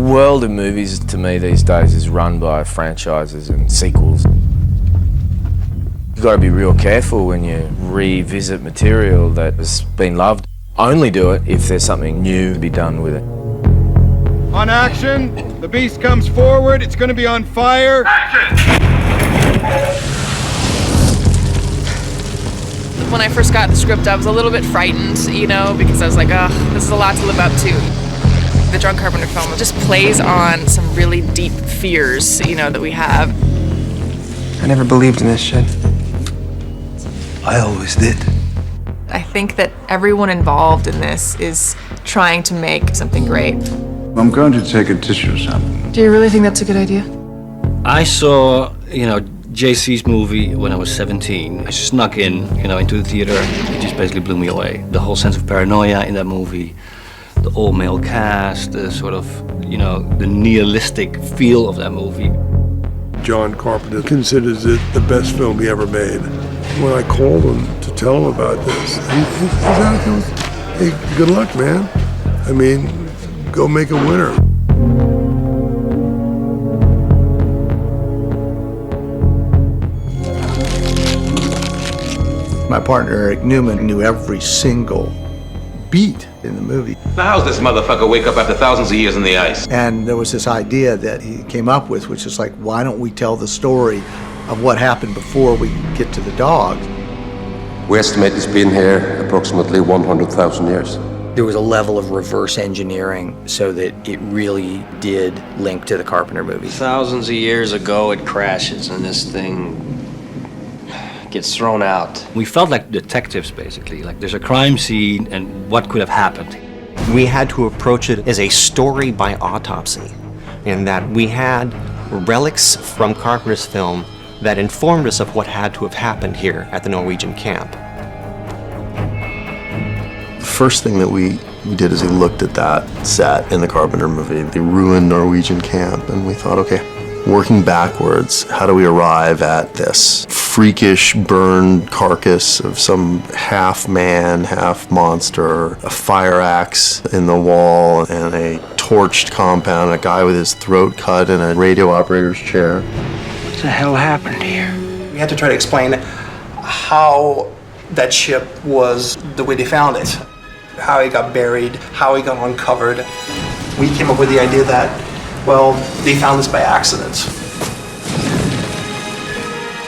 world of movies to me these days is run by franchises and sequels. You've got to be real careful when you revisit material that has been loved. Only do it if there's something new to be done with it. On action, the beast comes forward, it's going to be on fire. Action! When I first got the script, I was a little bit frightened, because I was like, this is a lot to live up to. The John Carpenter film just plays on some really deep fears, that we have. I never believed in this shit. I always did. I think that everyone involved in this is trying to make something great. I'm going to take a tissue sample. Do you really think that's a good idea? I saw, JC's movie when I was 17. I snuck into the theater. It just basically blew me away. The whole sense of paranoia in that movie, the all-male cast, the sort of, the nihilistic feel of that movie. John Carpenter considers it the best film he ever made. When I called him to tell him about this, he's out there, hey, good luck, man. I mean, go make a winner. My partner, Eric Newman, knew every single beat in the movie. Now how's this motherfucker wake up after thousands of years in the ice? And there was this idea that he came up with, which is like, why don't we tell the story of what happened before we get to the dog? We estimate it's been here approximately 100,000 years. There was a level of reverse engineering so that it really did link to the Carpenter movie. Thousands of years ago it crashes and this thing gets thrown out. We felt like detectives, basically. Like there's a crime scene and what could have happened. We had to approach it as a story by autopsy, in that we had relics from Carpenter's film that informed us of what had to have happened here at the Norwegian camp. The first thing that we did is we looked at that set in the Carpenter movie, the ruined Norwegian camp, and we thought, okay, working backwards, how do we arrive at this freakish burned carcass of some half man, half monster, a fire axe in the wall, and a torched compound, a guy with his throat cut in a radio operator's chair. What the hell happened here? We had to try to explain how that ship was the way they found it, how it got buried, how it got uncovered. We came up with the idea that, well, they found this by accident.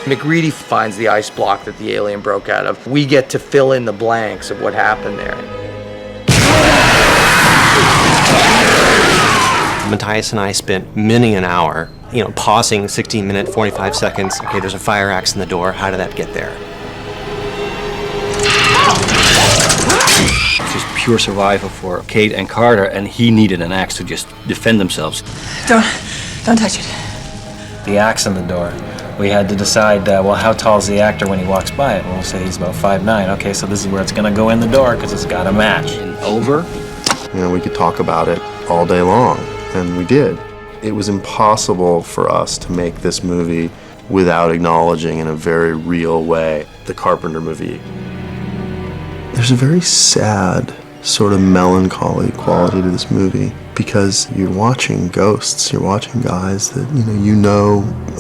McReady finds the ice block that the alien broke out of. We get to fill in the blanks of what happened there. Matthias and I spent many an hour, pausing 16 minutes, 45 seconds. Okay, there's a fire axe in the door. How did that get there? It's just pure survival for Kate and Carter, and he needed an axe to just defend themselves. Don't touch it. The axe in the door. We had to decide, how tall is the actor when he walks by it? We'll say he's about 5'9". Okay, so this is where it's going to go in the door because it's got a match. And over? We could talk about it all day long, and we did. It was impossible for us to make this movie without acknowledging in a very real way the Carpenter movie. There's a very sad, sort of melancholy quality to this movie because you're watching ghosts, you're watching guys that,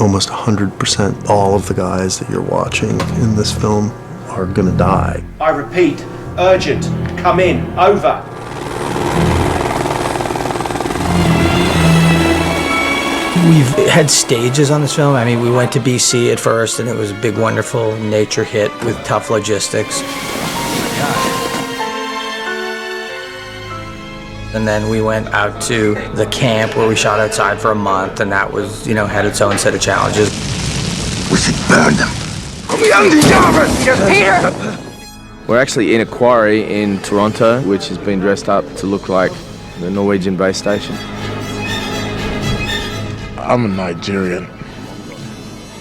almost 100% all of the guys that you're watching in this film are gonna die. I repeat, urgent, come in, over. We've had stages on this film. I mean, we went to BC at first, and it was a big, wonderful nature hit with tough logistics. And then we went out to the camp where we shot outside for a month, and that was, had its own set of challenges. We should burn them. Peter! We're actually in a quarry in Toronto, which has been dressed up to look like the Norwegian base station. I'm a Nigerian.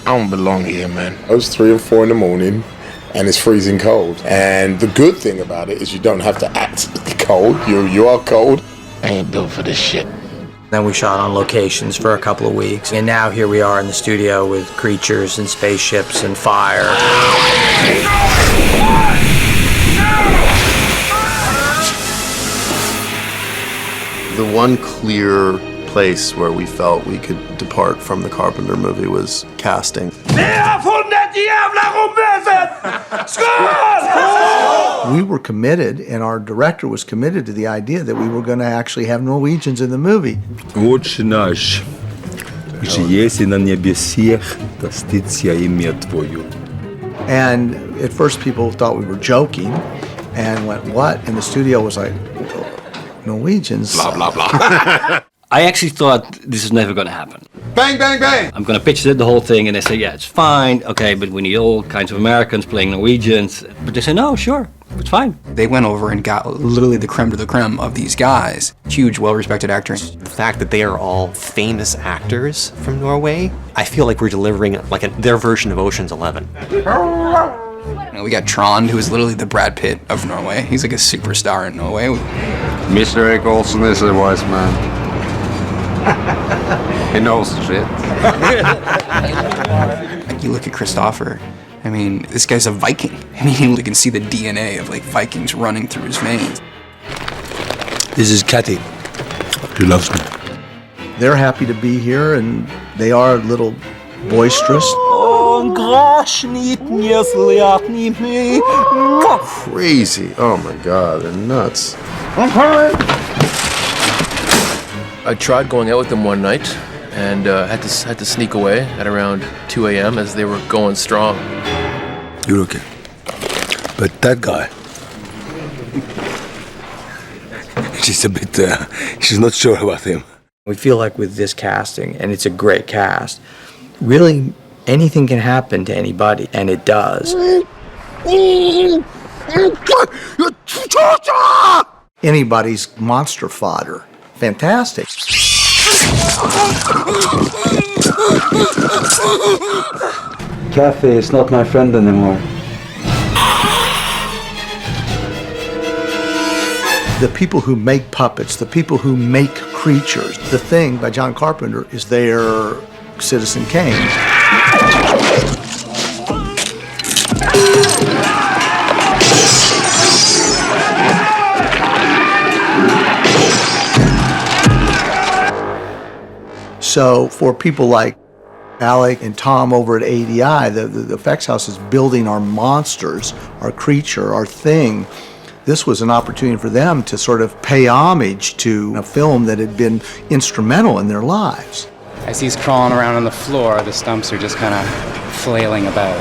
I don't belong here, man. It was 3 or 4 in the morning, and it's freezing cold. And the good thing about it is you don't have to act cold. You are cold. I ain't built for this shit. Then we shot on locations for a couple of weeks. And now here we are in the studio with creatures and spaceships and fire. The one clear place where we felt we could depart from the Carpenter movie was casting. We were committed, and our director was committed to the idea that we were going to actually have Norwegians in the movie. Отче наш, že jesi na nebesiach, da sticia imię Twoju. And at first people thought we were joking and went, what? And the studio was like, Norwegians? Blah, blah, blah. I actually thought this is never going to happen. Bang, bang, bang! I'm going to pitch the whole thing, and they say, yeah, it's fine, okay, but we need all kinds of Americans playing Norwegians. But they say, no, sure, it's fine. They went over and got literally the creme de la creme of these guys. Huge, well-respected actors. The fact that they are all famous actors from Norway, I feel like we're delivering like their version of Ocean's 11. You know, we got Trond, who is literally the Brad Pitt of Norway. He's like a superstar in Norway. Mr. Erik Olsen is a wise man. He knows shit. Like you look at Christopher, I mean, this guy's a Viking. I mean, you can see the DNA of like Vikings running through his veins. This is Katty. She loves me. They're happy to be here, and they are a little boisterous. Crazy. Oh my God, they're nuts. I tried going out with them one night and had to sneak away at around 2 a.m. as they were going strong. You're okay. But that guy, she's a bit, she's not sure about him. We feel like with this casting, and it's a great cast, really anything can happen to anybody, and it does. Anybody's monster fodder. Fantastic. Kathy is not my friend anymore. The people who make puppets, the people who make creatures. The Thing by John Carpenter is their Citizen Kane. So for people like Alec and Tom over at ADI, the effects house is building our monsters, our creature, our thing. This was an opportunity for them to sort of pay homage to a film that had been instrumental in their lives. As he's crawling around on the floor, the stumps are just kind of flailing about.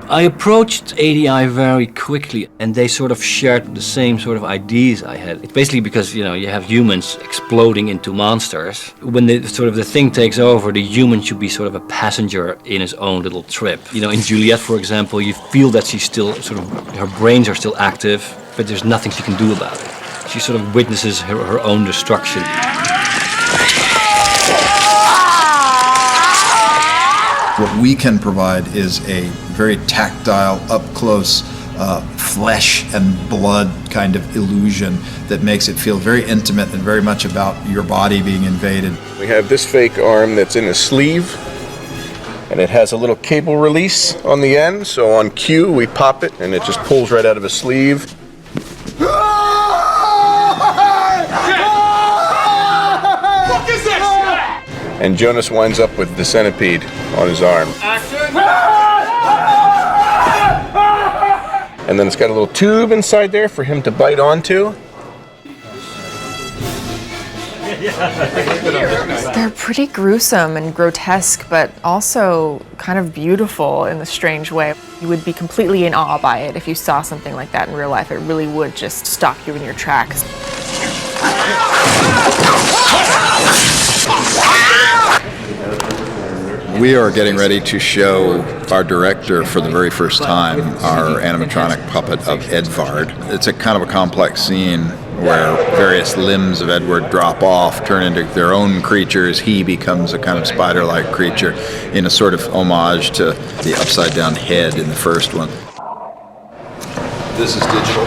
I approached ADI very quickly, and they sort of shared the same sort of ideas I had. It's basically because, you know, you have humans exploding into monsters. When the thing takes over, the human should be sort of a passenger in his own little trip. You know, in Juliet, for example, you feel that she's still her brains are still active, but there's nothing she can do about it. She sort of witnesses her own destruction. What we can provide is a very tactile, up-close, flesh and blood kind of illusion that makes it feel very intimate and very much about your body being invaded. We have this fake arm that's in a sleeve, and it has a little cable release on the end, so on cue we pop it and it just pulls right out of a sleeve. What is this? And Jonas winds up with the centipede on his arm. And then it's got a little tube inside there for him to bite onto. They're pretty gruesome and grotesque, but also kind of beautiful in a strange way. You would be completely in awe by it if you saw something like that in real life. It really would just stop you in your tracks. We are getting ready to show our director for the very first time our animatronic puppet of Edvard. It's a kind of a complex scene where various limbs of Edward drop off, turn into their own creatures. He becomes a kind of spider-like creature in a sort of homage to the upside-down head in the first one. This is digital.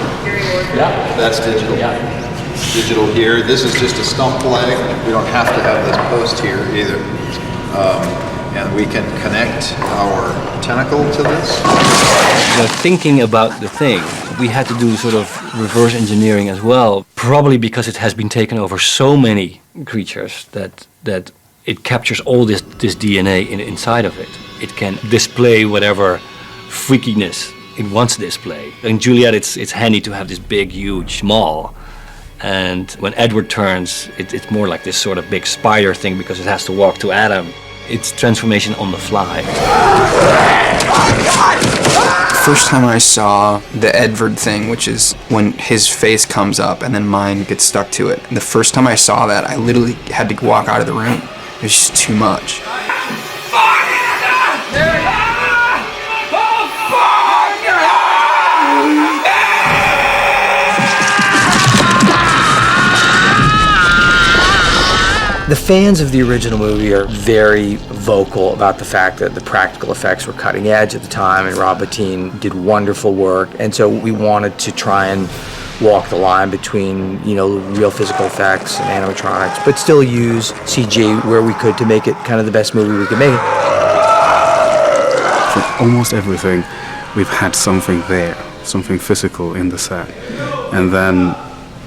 Yeah. That's digital. Yeah. Digital here. This is just a stump leg. We don't have to have this post here either. And we can connect our tentacle to this. Thinking about the thing, We had to do sort of reverse engineering as well, probably because it has been taken over so many creatures that it captures all this DNA inside of it. It can display whatever freakiness it wants to display. In Juliet, it's handy to have this big, huge maw. And when Edward turns, it's more like this sort of big spider thing because it has to walk to Adam. It's transformation on the fly. First time I saw the Edward thing, which is when his face comes up and then mine gets stuck to it. The first time I saw that, I literally had to walk out of the room. It was just too much. The fans of the original movie are very vocal about the fact that the practical effects were cutting edge at the time, and Rob Bottin did wonderful work. And so we wanted to try and walk the line between, real physical effects and animatronics, but still use CG where we could to make it kind of the best movie we could make. For almost everything, we've had something there, something physical in the set. And then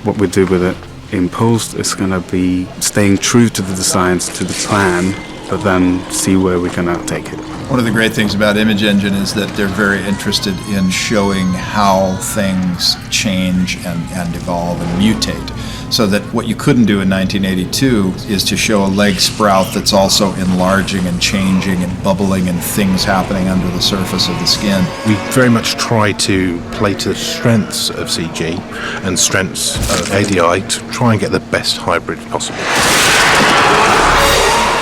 what we do with it in post is going to be staying true to the designs, to the plan, but then see where we're going to take it. One of the great things about Image Engine is that they're very interested in showing how things change and evolve and mutate. So that what you couldn't do in 1982 is to show a leg sprout that's also enlarging and changing and bubbling and things happening under the surface of the skin. We very much try to play to the strengths of CG and strengths of ADI to try and get the best hybrid possible.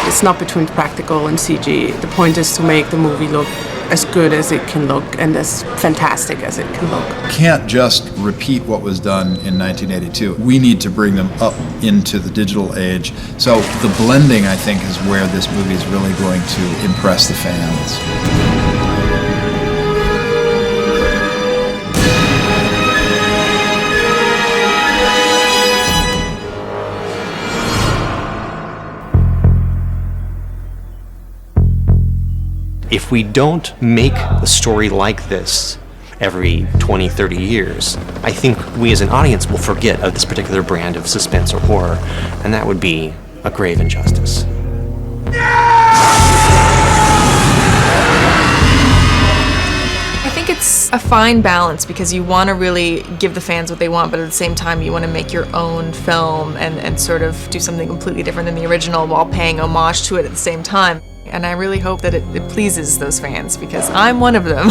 It's not between practical and CG. The point is to make the movie look as good as it can look and as fantastic as it can look. Can't just repeat what was done in 1982. We need to bring them up into the digital age. So the blending, I think, is where this movie is really going to impress the fans. If we don't make a story like this every 20, 30 years, I think we as an audience will forget of this particular brand of suspense or horror, and that would be a grave injustice. I think it's a fine balance because you want to really give the fans what they want, but at the same time you want to make your own film and sort of do something completely different than the original while paying homage to it at the same time. And I really hope that it pleases those fans because I'm one of them.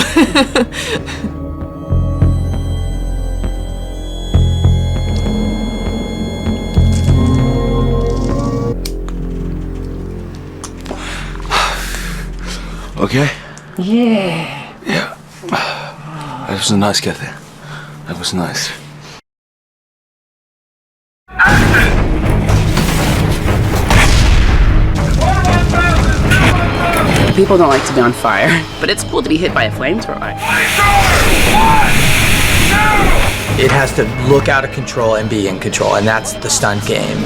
Okay? Yeah. Yeah. That was a nice get there. That was nice. People don't like to be on fire, but it's cool to be hit by a flamethrower. It has to look out of control and be in control, and that's the stunt game.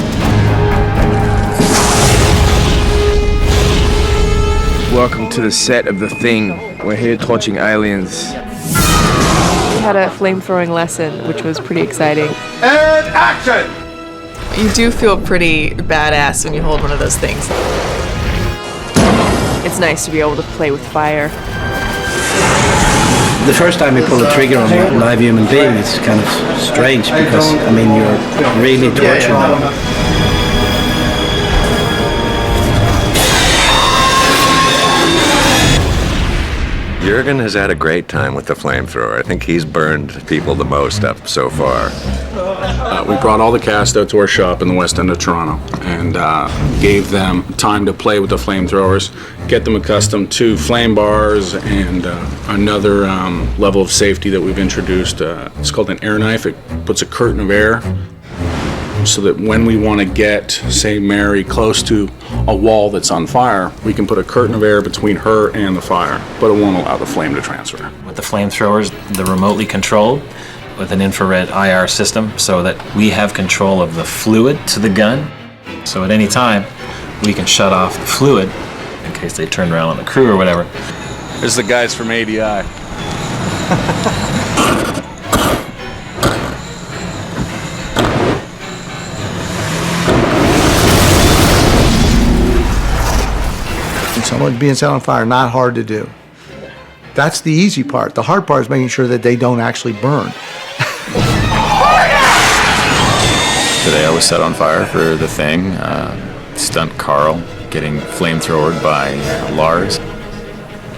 Welcome to the set of The Thing. We're here watching aliens. We had a flamethrowing lesson, which was pretty exciting. And action! You do feel pretty badass when you hold one of those things. It's nice to be able to play with fire. The first time you pull the trigger on a live human being, it's kind of strange because, I mean, you're really torturing them. Jurgen has had a great time with the flamethrower. I think he's burned people the most up so far. We brought all the cast out to our shop in the West End of Toronto and gave them time to play with the flamethrowers, get them accustomed to flame bars and another level of safety that we've introduced. It's called an air knife. It puts a curtain of air so that when we want to get, say, Mary close to a wall that's on fire, we can put a curtain of air between her and the fire, but it won't allow the flame to transfer. With the flamethrowers, they're remotely controlled with an infrared IR system so that we have control of the fluid to the gun. So at any time, we can shut off the fluid in case they turn around on the crew or whatever. There's the guys from ADI. being set on fire, not hard to do. That's the easy part. The hard part is making sure that they don't actually burn. Today I was set on fire for The Thing, stunt Carl getting flamethrowered by Lars.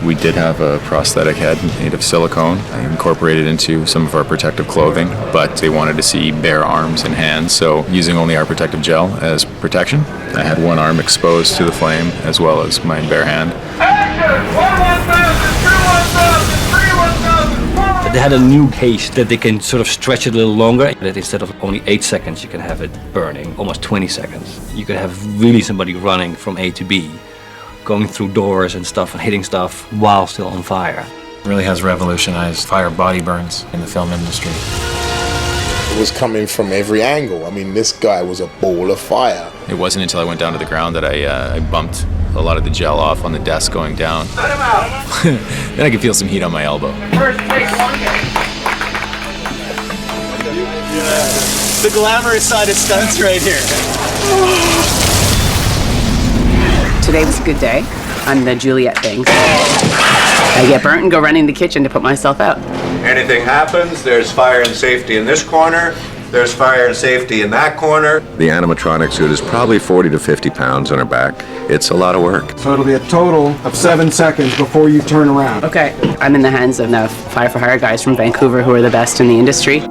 We did have a prosthetic head made of silicone incorporated into some of our protective clothing, but they wanted to see bare arms and hands, so using only our protective gel as protection. I had one arm exposed to the flame as well as my bare hand. They had a new haste that they can sort of stretch it a little longer, that instead of only 8 seconds you can have it burning almost 20 seconds. You could have really somebody running from A to B, going through doors and stuff and hitting stuff while still on fire. It really has revolutionized fire body burns in the film industry. It was coming from every angle. I mean, this guy was a ball of fire. It wasn't until I went down to the ground that I bumped a lot of the gel off on the desk going down. Then I could feel some heat on my elbow. The glamorous side of stunts right here. Today was a good day on the Juliet thing. I get burnt and go running to the kitchen to put myself out. Anything happens, there's fire and safety in this corner, there's fire and safety in that corner. The animatronic suit is probably 40 to 50 pounds on her back. It's a lot of work. So it'll be a total of 7 seconds before you turn around. Okay, I'm in the hands of the Fire for Hire guys from Vancouver who are the best in the industry.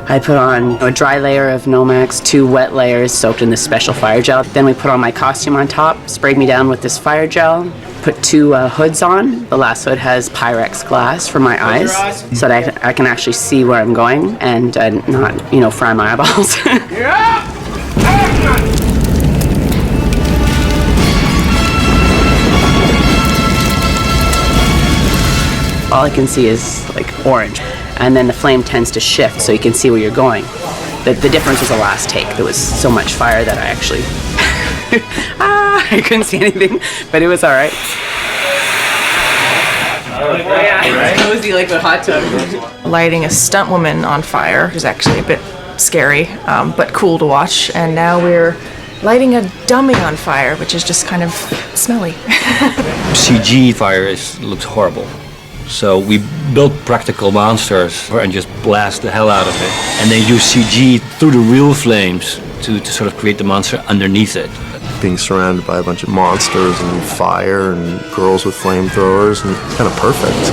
I put on a dry layer of Nomex, 2 wet layers soaked in this special fire gel. Then we put on my costume on top, sprayed me down with this fire gel, put 2 hoods on. The last hood has Pyrex glass for my eyes so that I can actually see where I'm going and not, fry my eyeballs. All I can see is like orange. And then the flame tends to shift so you can see where you're going. The difference was the last take. There was so much fire that I actually, I couldn't see anything, but it was all right. Oh yeah, it's cozy like a hot tub. Lighting a stunt woman on fire is actually a bit scary, but cool to watch. And now we're lighting a dummy on fire, which is just kind of smelly. CG fire looks horrible. So we built practical monsters and just blast the hell out of it. And then use CG through the real flames to sort of create the monster underneath it. Being surrounded by a bunch of monsters and fire and girls with flamethrowers, and it's kind of perfect.